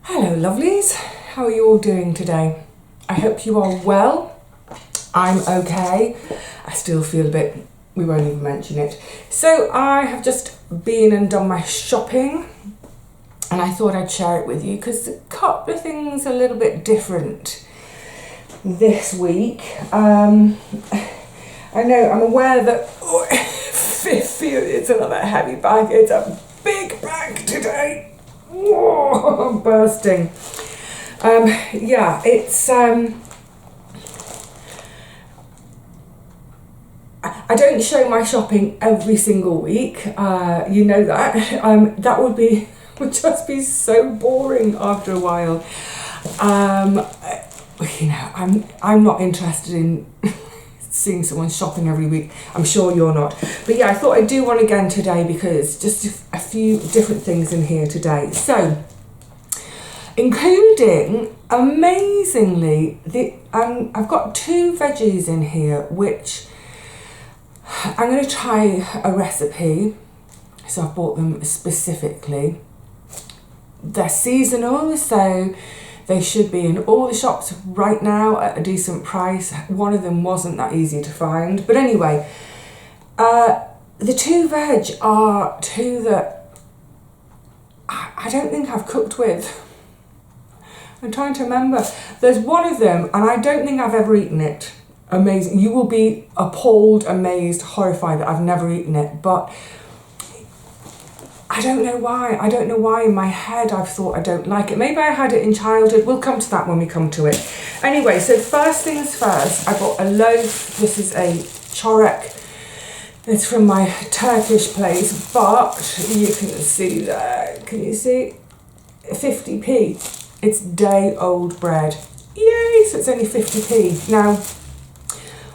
Hello lovelies, how are you all doing today? I hope you are well. I'm okay. I still feel a bit, we won't even mention it. So I have just been and done my shopping and I thought I'd share it with you because a couple of things are a little bit different this week. I know, I'm aware that it's another heavy bag. It's a big bag today. Oh, I'm bursting. Yeah, it's I don't show my shopping every single week. You know that. That would just be so boring after a while. You know, I'm not interested in seeing someone shopping every week. I'm sure you're not. But yeah, I thought I'd do one again today because just a few different things in here today. So, including, amazingly, I've got 2 veggies in here, which I'm going to try a recipe. So I've bought them specifically. They're seasonal, so they should be in all the shops right now at a decent price. One of them wasn't that easy to find. But anyway, the 2 veg are 2 that I don't think I've cooked with. I'm trying to remember. There's one of them and I don't think I've ever eaten it. Amazing. You will be appalled, amazed, horrified that I've never eaten it. But I don't know why. I don't know why in my head I've thought I don't like it. Maybe I had it in childhood. We'll come to that when we come to it. Anyway, so first things first, I got a loaf. This is a çörek. It's from my Turkish place, but you can see there. Can you see? 50p. It's day-old bread. Yay! So it's only 50p. Now,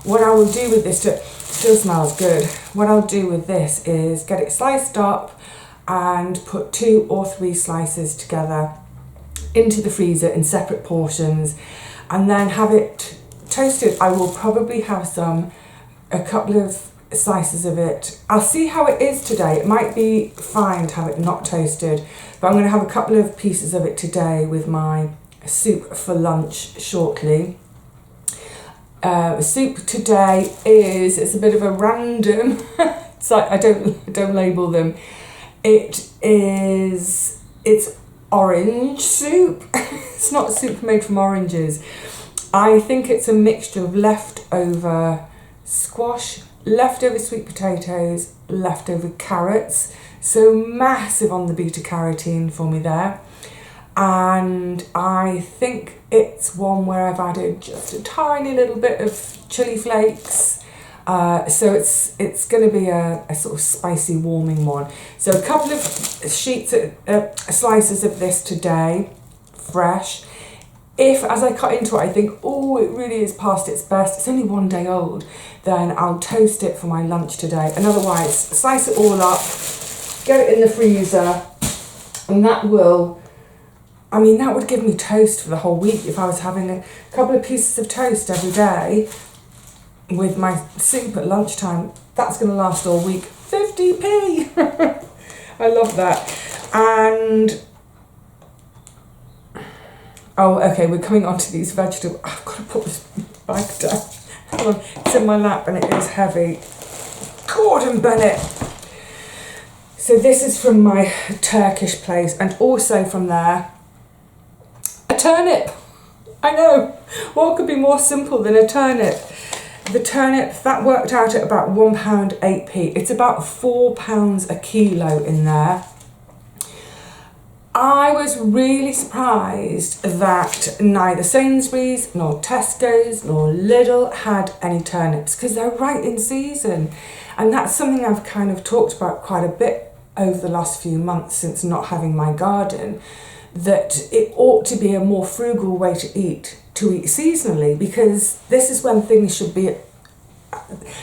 what I will do with this, still smells good. What I'll do with this is get it sliced up and put 2 or 3 slices together into the freezer in separate portions and then have it toasted. I will probably have a couple of slices of it. I'll see how it is today. It might be fine to have it not toasted, but I'm going to have a couple of pieces of it today with my soup for lunch shortly. Soup today it's a bit of a random, it's like I don't label them. It's orange soup. It's not soup made from oranges. I think it's a mixture of leftover squash, leftover sweet potatoes, leftover carrots. So massive on the beta carotene for me there. And I think it's one where I've added just a tiny little bit of chili flakes. So it's going to be a sort of spicy, warming one. So a couple of slices of this today, fresh. If, as I cut into it, I think, oh, it really is past its best, it's only 1 day old, then I'll toast it for my lunch today. And otherwise, slice it all up, get it in the freezer, and that would give me toast for the whole week if I was having a couple of pieces of toast every day with my soup at lunchtime. That's going to last all week. 50p! I love that. And oh, okay, we're coming on to these vegetables. I've got to put this bag down. Hang on, it's in my lap and it is heavy. Gordon Bennett. So this is from my Turkish place and also from there, a turnip. I know, what could be more simple than a turnip? The turnip, that worked out at about £1.08p. It's about £4 a kilo in there. I was really surprised that neither Sainsbury's, nor Tesco's, nor Lidl had any turnips because they're right in season. And that's something I've kind of talked about quite a bit over the last few months since not having my garden, that it ought to be a more frugal way to eat seasonally, because this is when things should be,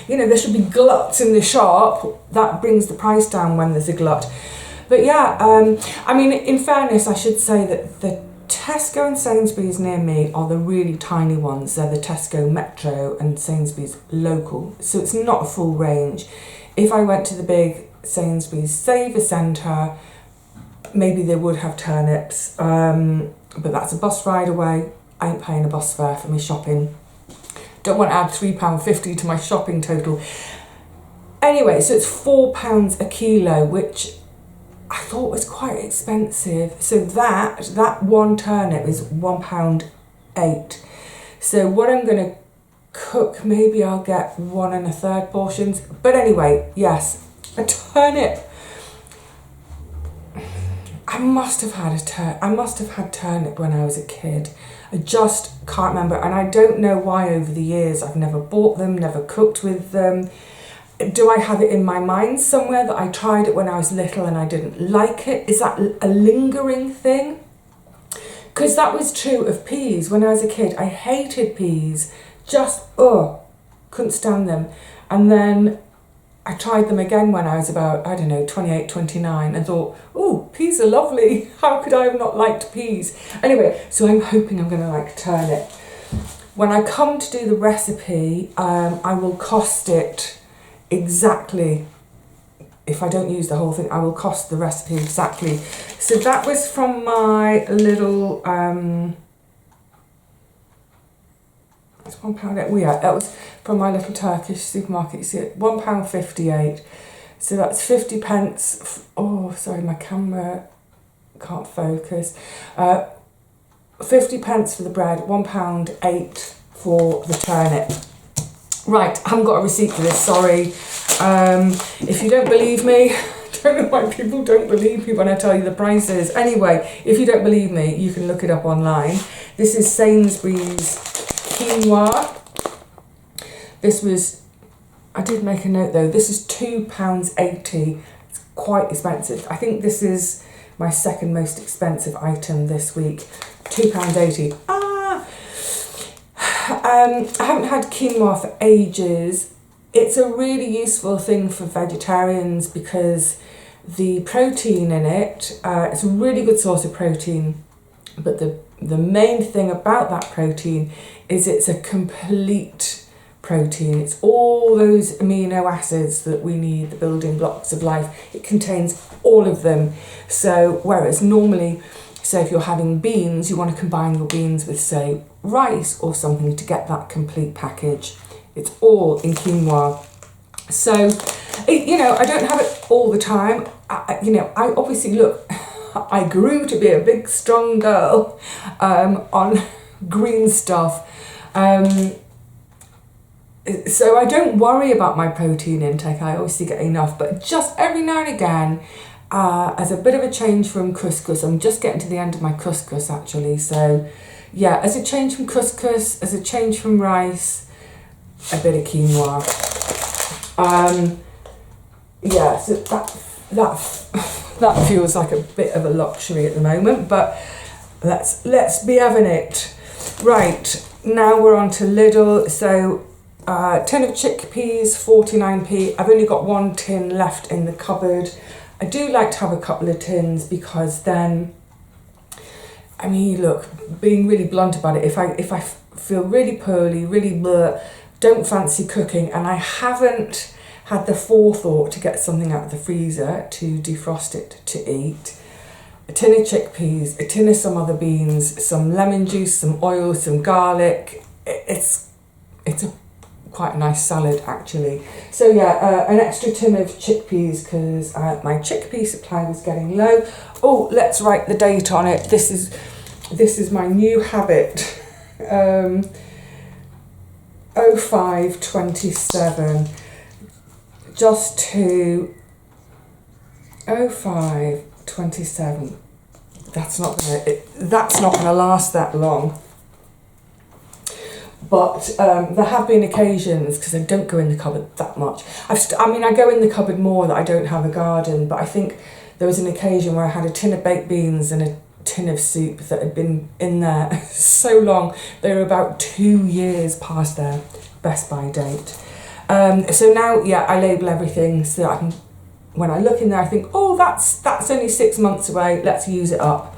you know, there should be gluts in the shop. That brings the price down when there's a glut. But yeah, I mean, in fairness, I should say that the Tesco and Sainsbury's near me are the really tiny ones. They're the Tesco Metro and Sainsbury's Local, so it's not a full range. If I went to the big Sainsbury's Saver Centre, maybe they would have turnips, but that's a bus ride away. I ain't paying a bus fare for me shopping. Don't want to add £3.50 to my shopping total. Anyway, so it's £4 a kilo, which I thought was quite expensive. So that one turnip is £1.08. So what I'm going to cook, maybe I'll get 1 1/3 portions. But anyway, yes, a turnip. I must have had turnip when I was a kid. I just can't remember, and I don't know why over the years I've never bought them, never cooked with them. Do I have it in my mind somewhere that I tried it when I was little and I didn't like it? Is that a lingering thing? Because that was true of peas. When I was a kid, I hated peas. Just, couldn't stand them. And then I tried them again when I was about, I don't know, 28, 29 and thought, oh, peas are lovely. How could I have not liked peas? Anyway, so I'm hoping I'm going to like turnip. When I come to do the recipe, I will cost it exactly. If I don't use the whole thing, I will cost the recipe exactly. So that was from my little, it's £1. Oh yeah, that was from my little Turkish supermarket. You see it, £1.58. So that's 50 pence. Oh, sorry, my camera can't focus. 50 pence for the bread, £1.08 for the turnip. Right, I haven't got a receipt for this, sorry. If you don't believe me, I don't know why people don't believe me when I tell you the prices. Anyway, if you don't believe me, you can look it up online. This is Sainsbury's quinoa. This was, I did make a note though, this is £2.80. It's quite expensive. I think this is my second most expensive item this week. £2.80. I haven't had quinoa for ages. It's a really useful thing for vegetarians because the protein in it, it's a really good source of protein, but the main thing about that protein is it's a complete protein. It's all those amino acids that we need, the building blocks of life. It contains all of them. So whereas normally, say if you're having beans, you want to combine your beans with, say, rice or something to get that complete package. It's all in quinoa. So, I don't have it all the time. I obviously, look, I grew to be a big, strong girl on green stuff. So I don't worry about my protein intake. I obviously get enough, but just every now and again, as a bit of a change from couscous, I'm just getting to the end of my couscous actually. So yeah, as a change from couscous, as a change from rice, a bit of quinoa. Yeah, so that feels like a bit of a luxury at the moment, but let's be having it. Right, now we're on to Lidl. So tin of chickpeas, 49p. I've only got one tin left in the cupboard. I do like to have a couple of tins because then, I mean, look, being really blunt about it, if I feel really poorly, really bleh, don't fancy cooking, and I haven't had the forethought to get something out of the freezer to defrost it to eat, a tin of chickpeas, a tin of some other beans, some lemon juice, some oil, some garlic. It's quite a nice salad actually. So yeah, an extra tin of chickpeas because my chickpea supply was getting low. Oh, let's write the date on it. This is my new habit. 05/27. Just to 05/27. That's not gonna last that long. But there have been occasions, because I don't go in the cupboard that much. I go in the cupboard more that I don't have a garden, but I think there was an occasion where I had a tin of baked beans and a tin of soup that had been in there so long. They were about 2 years past their best by date. So now, yeah, I label everything so that I can, when I look in there, I think, oh, that's only 6 months away. Let's use it up.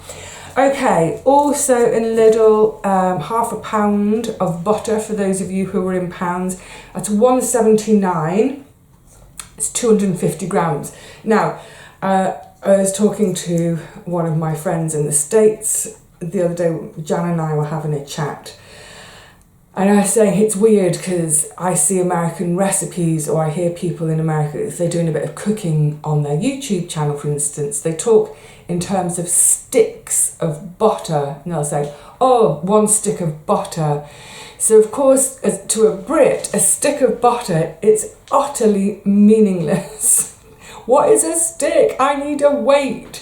Okay, also in Lidl, £1/2 of butter for those of you who are in pounds. That's £1.79. It's 250 grams. Now, I was talking to one of my friends in the States the other day. Jan and I were having a chat, and I was saying it's weird because I see American recipes, or I hear people in America, if they're doing a bit of cooking on their YouTube channel, for instance, they talk in terms of sticks of butter, and they'll say, oh, 1 stick of butter. So of course, to a Brit, a stick of butter, it's utterly meaningless. What is a stick? I need a weight.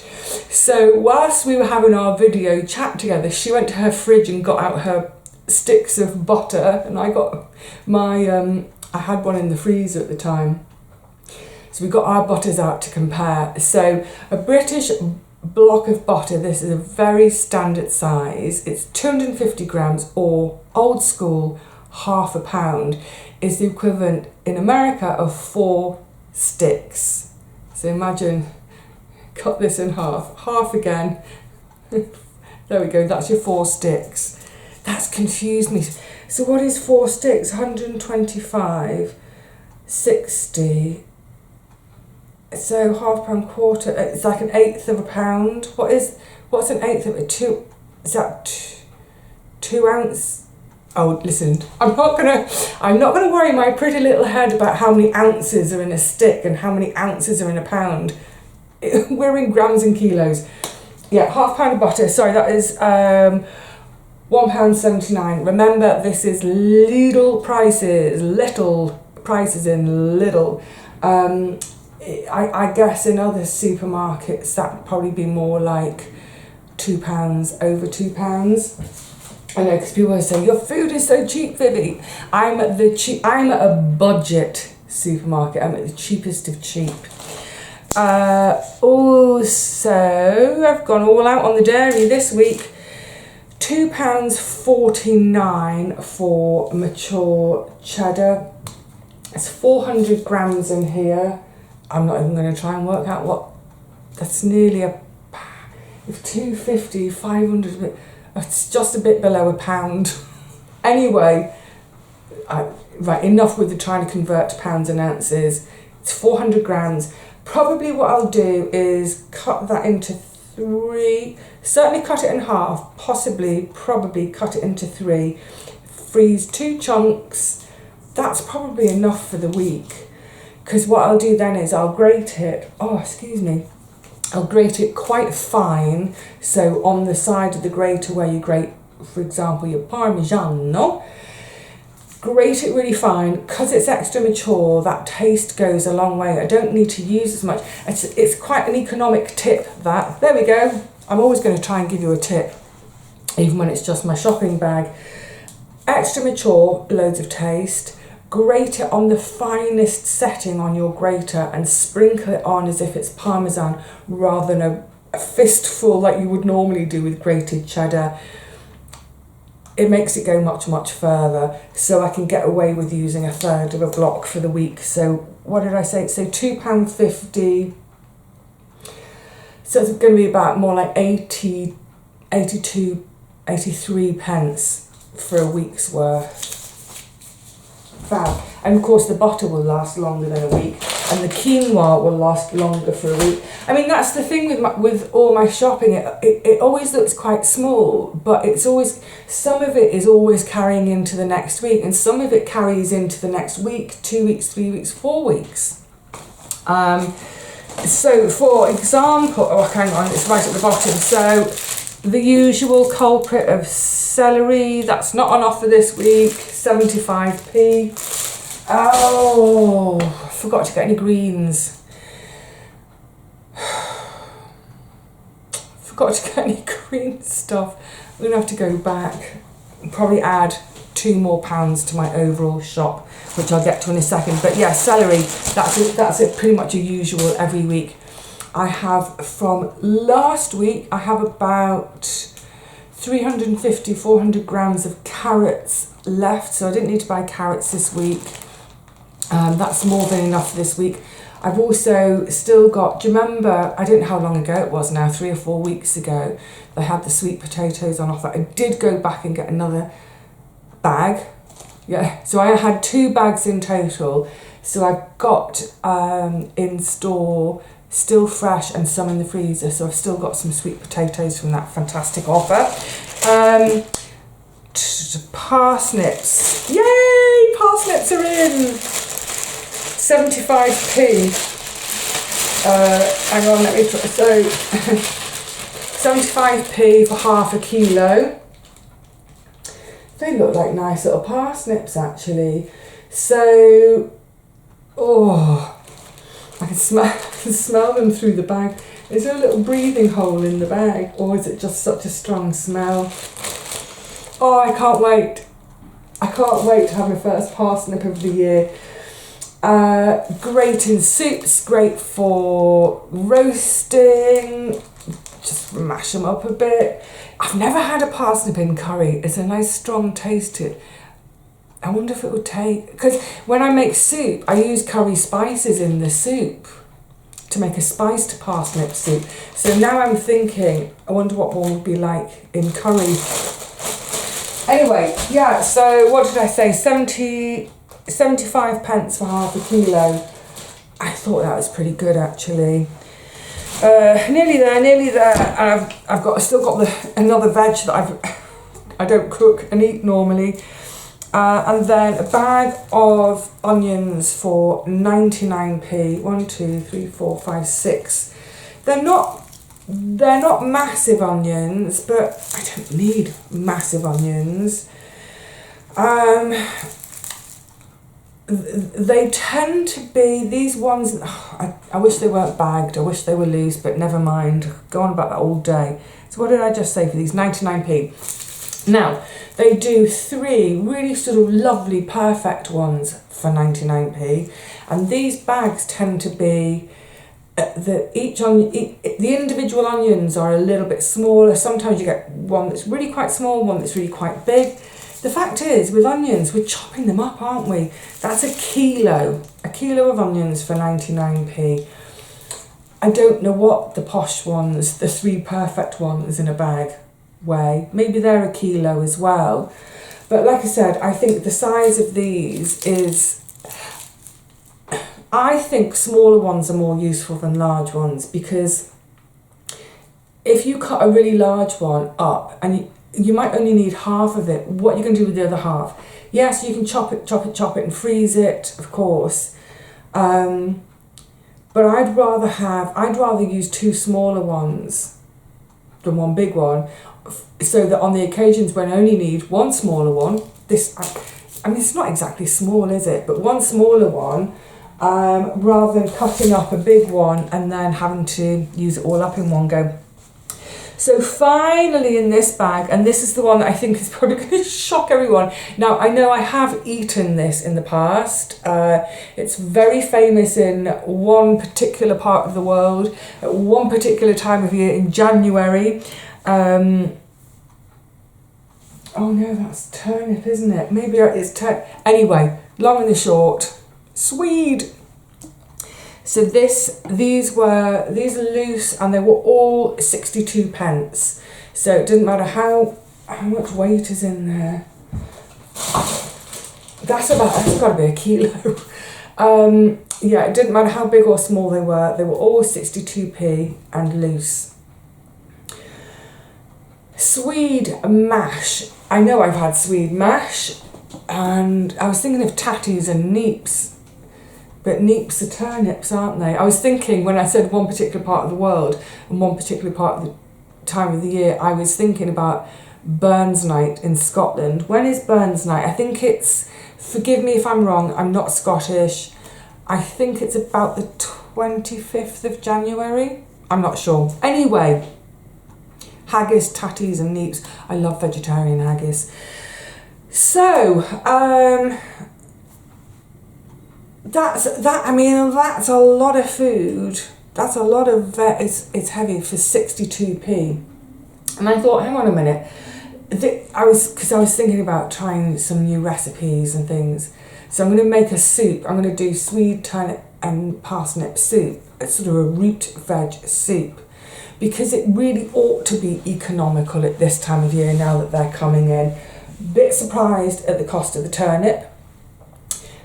So whilst we were having our video chat together, she went to her fridge and got out her sticks of butter, and I got my, I had one in the freezer at the time. So we got our butters out to compare. So a British block of butter, this is a very standard size, it's 250 grams, or old school half a pound, is the equivalent in America of 4 sticks. So imagine, cut this in half again. There we go, that's your 4 sticks. That's confused me. So what is 4 sticks? 125, 60. So half pound, quarter, it's like 1/8 of a pound. What's 1/8 of a 2? Is that 2 ounce? Oh, listen, I'm not gonna worry my pretty little head about how many ounces are in a stick and how many ounces are in a pound. We're in grams and kilos. Yeah, half pound of butter. Sorry, that is £1.79. Remember, this is Lidl prices. Little prices in Lidl. I guess in other supermarkets that would probably be more like £2, over £2. I know, because people always say, your food is so cheap, Vivi. I'm at a budget supermarket. I'm at the cheapest of cheap. Also, I've gone all out on the dairy this week. £2.49 for mature cheddar. It's 400 grams in here. I'm not even going to try and work out what, that's nearly if 250, 500, it's just a bit below a pound. Anyway, right, enough with the trying to convert to pounds and ounces. It's 400 grams. Probably what I'll do is cut that into 3, certainly cut it in half, probably cut it into 3, freeze 2 chunks. That's probably enough for the week, because what I'll do then is I'll grate it, I'll grate it quite fine, so on the side of the grater where you grate, for example, your Parmigiano, grate it really fine. Because it's extra mature, that taste goes a long way. I don't need to use as much. It's quite an economic tip, that. There we go. I'm always going to try and give you a tip, even when it's just my shopping bag. Extra mature, loads of taste. Grate it on the finest setting on your grater and sprinkle it on as if it's Parmesan rather than a fistful like you would normally do with grated cheddar. It makes it go much, much further, so I can get away with using 1/3 of a block for the week. So what did I say? So £2.50. So it's going to be about more like 80, 82, 83 pence for a week's worth. Fab. And of course the butter will last longer than a week, and the quinoa will last longer for a week. I mean, that's the thing with all my shopping. It always looks quite small, but it's always, some of it is always carrying into the next week, and some of it carries into the next week, 2 weeks, 3 weeks, 4 weeks. So for example, oh hang on, it's right at the bottom. So the usual culprit of celery, that's not on offer this week, 75p. Oh, I forgot to get any greens. Forgot to get any green stuff. I'm going to have to go back and probably add £2 more to my overall shop, which I'll get to in a second. But yeah, celery, that's it, pretty much a usual every week. I have, from last week, I have about 350, 400 grams of carrots left, so I didn't need to buy carrots this week. That's more than enough for this week. I've also still got, do you remember, I don't know how long ago it was now, 3 or 4 weeks ago, they had the sweet potatoes on offer. I did go back and get another bag. Yeah, so I had 2 bags in total. So I've got in store still fresh and some in the freezer, so I've still got some sweet potatoes from that fantastic offer. Parsnips, yay, parsnips are in. 75p. Hang on, let me try. So 75p for half a kilo. They look like nice little parsnips actually. So, oh, I can smell them through the bag. Is there a little breathing hole in the bag, or is it just such a strong smell? Oh, I can't wait. I can't wait to have my first parsnip of the year. Great in soups, great for roasting. Just mash them up a bit. I've never had a parsnip in curry. It's a nice strong taste to it. I wonder if it would take, because when I make soup, I use curry spices in the soup to make a spiced parsnip soup. So now I'm thinking, I wonder what one would be like in curry. Anyway, yeah, so what did I say? 75 pence for half a kilo. I thought that was pretty good actually. Nearly there. And I've still got another veg that I don't cook and eat normally. And then a bag of onions for 99p. 1, 2, 3, 4, 5, 6. They're not massive onions, but I don't need massive onions. They tend to be these ones. I wish they weren't bagged. I wish they were loose, but never mind. Go on about that all day. So what did I just say for these? 99p. Now they do 3 really sort of lovely, perfect ones for 99p, and these bags tend to be. The individual onions are a little bit smaller. Sometimes you get one that's really quite small, one that's really quite big. The fact is, with onions, we're chopping them up, aren't we? That's a kilo of onions for 99p. I don't know what the posh ones, the 3 perfect ones in a bag weigh. Maybe they're a kilo as well. But like I said, I think the size of these is... I think smaller ones are more useful than large ones, because if you cut a really large one up and you might only need half of it, what are you going to do with the other half? Yes, you can chop it and freeze it, of course. But I'd rather use 2 smaller ones than 1 big one, so that on the occasions when I only need 1 smaller one, I mean, it's not exactly small, is it? But 1 smaller one, rather than cutting up a big one and then having to use it all up in one go. So finally in this bag, and this is the one that I think is probably going to shock everyone. Now, I know I have eaten this in the past. It's very famous in one particular part of the world, at one particular time of year in January. Oh no, that's turnip, isn't it? Maybe it's turnip. Anyway, long and the short, Swede. So these are loose, and they were all 62 pence. So it didn't matter how much weight is in there. That's got to be a kilo. Yeah, it didn't matter how big or small they were all 62p and loose. Swede mash. I know I've had Swede mash, and I was thinking of tatties and neeps. But neeps are turnips, aren't they? I was thinking when I said one particular part of the world and one particular part of the time of the year, I was thinking about Burns Night in Scotland. When is Burns Night? I think it's, forgive me if I'm wrong, I'm not Scottish. I think it's about the 25th of January. I'm not sure. Anyway, haggis, tatties and neeps. I love vegetarian haggis. So, that's a lot of food. That's a lot of it's heavy for 62p. And I thought, hang on a minute. I was thinking about trying some new recipes and things. So I'm going to make a soup. I'm going to do Swede, turnip and parsnip soup. It's sort of a root veg soup, because it really ought to be economical at this time of year now that they're coming in. Bit surprised at the cost of the turnip.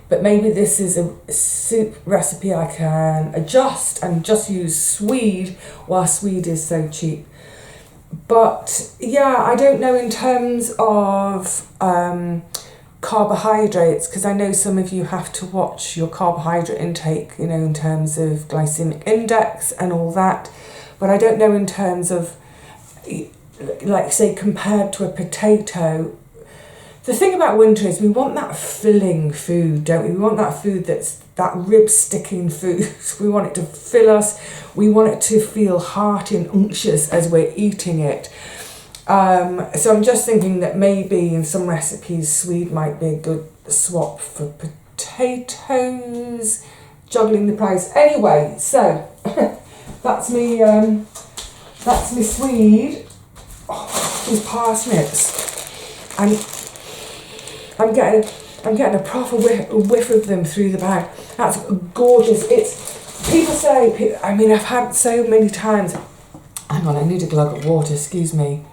but maybe this is a soup recipe I can adjust and just use Swede while Swede is so cheap. But yeah, I don't know in terms of carbohydrates, because I know some of you have to watch your carbohydrate intake, you know, in terms of glycemic index and all that. But I don't know in terms of, like, say, compared to a potato. The thing about winter is we want that filling food, don't we? We want that food that's that rib sticking food. We want it to fill us. We want it to feel hearty and unctuous as we're eating it. So I'm just thinking that maybe in some recipes Swede might be a good swap for potatoes, juggling the price. Anyway, so that's me Swede. Oh, these parsnips. I'm getting a proper whiff of them through the bag. That's gorgeous. People say, I mean, I've had so many times. Hang on, I need a glug of water, excuse me.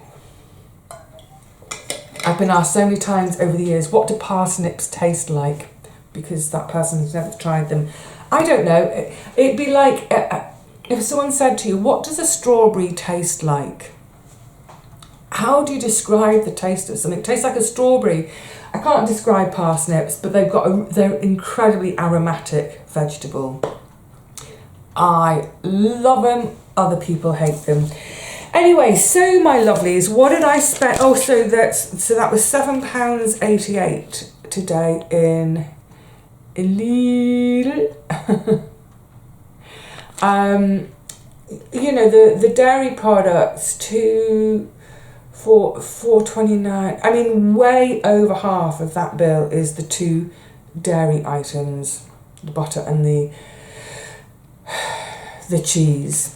I've been asked so many times over the years, what do parsnips taste like? Because that person has never tried them. I don't know. It'd be like if someone said to you, what does a strawberry taste like? How do you describe the taste of something? It tastes like a strawberry. I can't describe parsnips, but they're incredibly aromatic vegetable. I love them. Other people hate them. Anyway, so my lovelies, what did I spend? Oh, so that was £7.88 today in Lidl. You know, the dairy products for £4.29. I mean, way over half of that bill is the 2 dairy items, the butter and the cheese.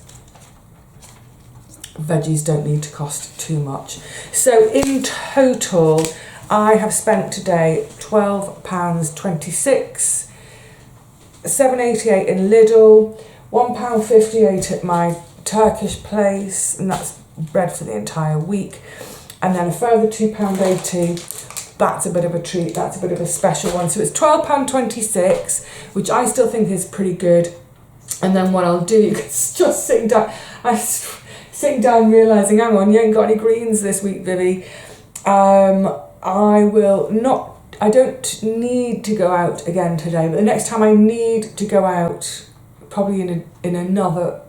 Veggies don't need to cost too much. So in total, I have spent today £12.26, £7.88 in Lidl, £1.58 at my Turkish place, and that's bread for the entire week, and then a further £2.80. That's a bit of a treat. That's a bit of a special one. So it's £12.26, which I still think is pretty good. And then what I'll do, because just sitting down realising, hang on, you ain't got any greens this week, Vivi. I don't need to go out again today, but the next time I need to go out, probably in another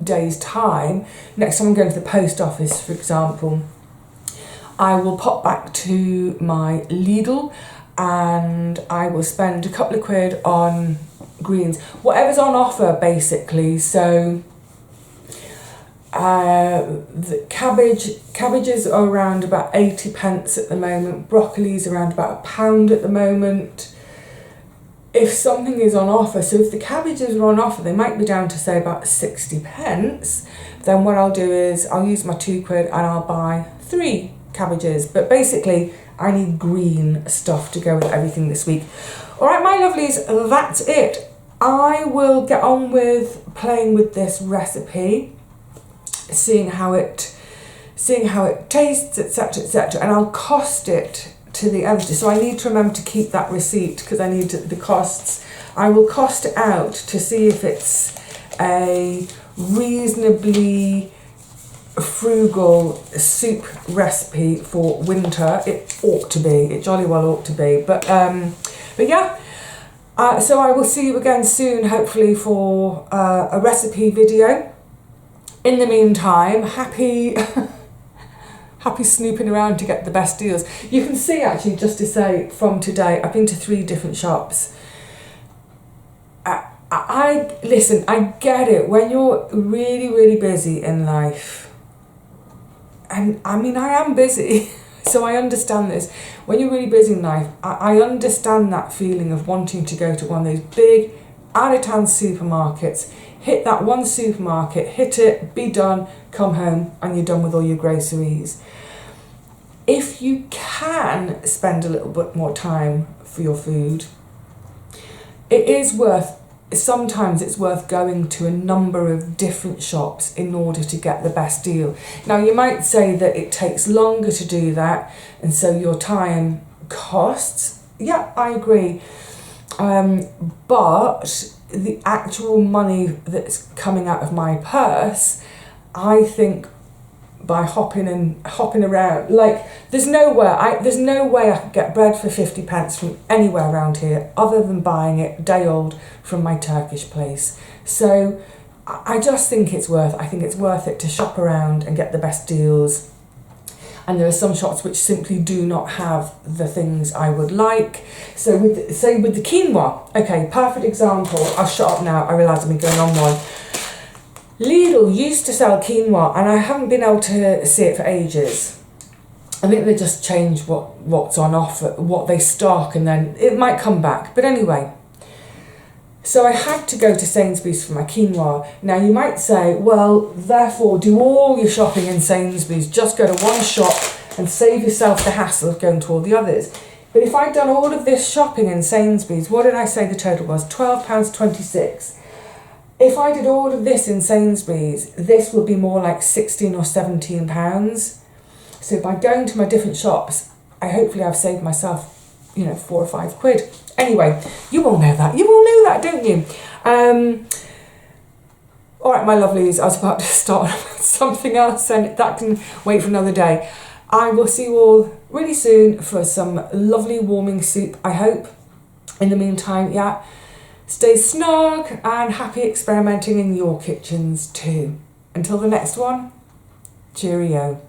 day's time, next time I'm going to the post office, for example, I will pop back to my Lidl and I will spend a couple of quid on greens, whatever's on offer basically. So the cabbages are around about 80p at the moment, broccoli's around about £1 at the moment. If something is on offer, so if the cabbages are on offer, they might be down to say about 60p, then what I'll do is I'll use my 2 quid and I'll buy 3 cabbages. But basically I need green stuff to go with everything this week. Alright my lovelies, that's it. I will get on with playing with this recipe, seeing how it tastes, etc, and I'll cost it to the editor. So I need to remember to keep that receipt because I need the costs. I will cost it out to see if it's a reasonably frugal soup recipe for winter. It ought to be. It jolly well ought to be. But yeah. So I will see you again soon, hopefully for a recipe video. In the meantime, happy snooping around to get the best deals. You can see actually, just to say, from today, I've been to 3 different shops. Listen, I get it, when you're really, really busy in life, and I mean, I am busy, so I understand this. When you're really busy in life, I understand that feeling of wanting to go to one of those big, out-of-town supermarkets, hit that one supermarket, hit it, be done, come home, and you're done with all your groceries. If you can spend a little bit more time for your food, sometimes it's worth going to a number of different shops in order to get the best deal. Now you might say that it takes longer to do that, and so your time costs. Yeah, I agree. But the actual money that's coming out of my purse, I think by hopping around, like there's no way I could get bread for 50 pence from anywhere around here other than buying it day old from my Turkish place. So I just think it's worth it to shop around and get the best deals. And there are some shops which simply do not have the things I would like. So with the quinoa, okay, perfect example. I'll shut up now, I realise I've been going on one. Lidl used to sell quinoa and I haven't been able to see it for ages. I think they just changed what's on offer, what they stock, and then it might come back. But anyway, so I had to go to Sainsbury's for my quinoa. Now you might say, well, therefore do all your shopping in Sainsbury's, just go to one shop and save yourself the hassle of going to all the others. But if I'd done all of this shopping in Sainsbury's, what did I say the total was? £12.26. If I did all of this in Sainsbury's, this would be more like £16 or £17. So by going to my different shops, hopefully I've saved myself, £4 or £5. Anyway, you all know that. You all know that, don't you? All right, my lovelies, I was about to start something else and that can wait for another day. I will see you all really soon for some lovely warming soup, I hope. In the meantime, yeah, stay snug and happy experimenting in your kitchens too. Until the next one, cheerio.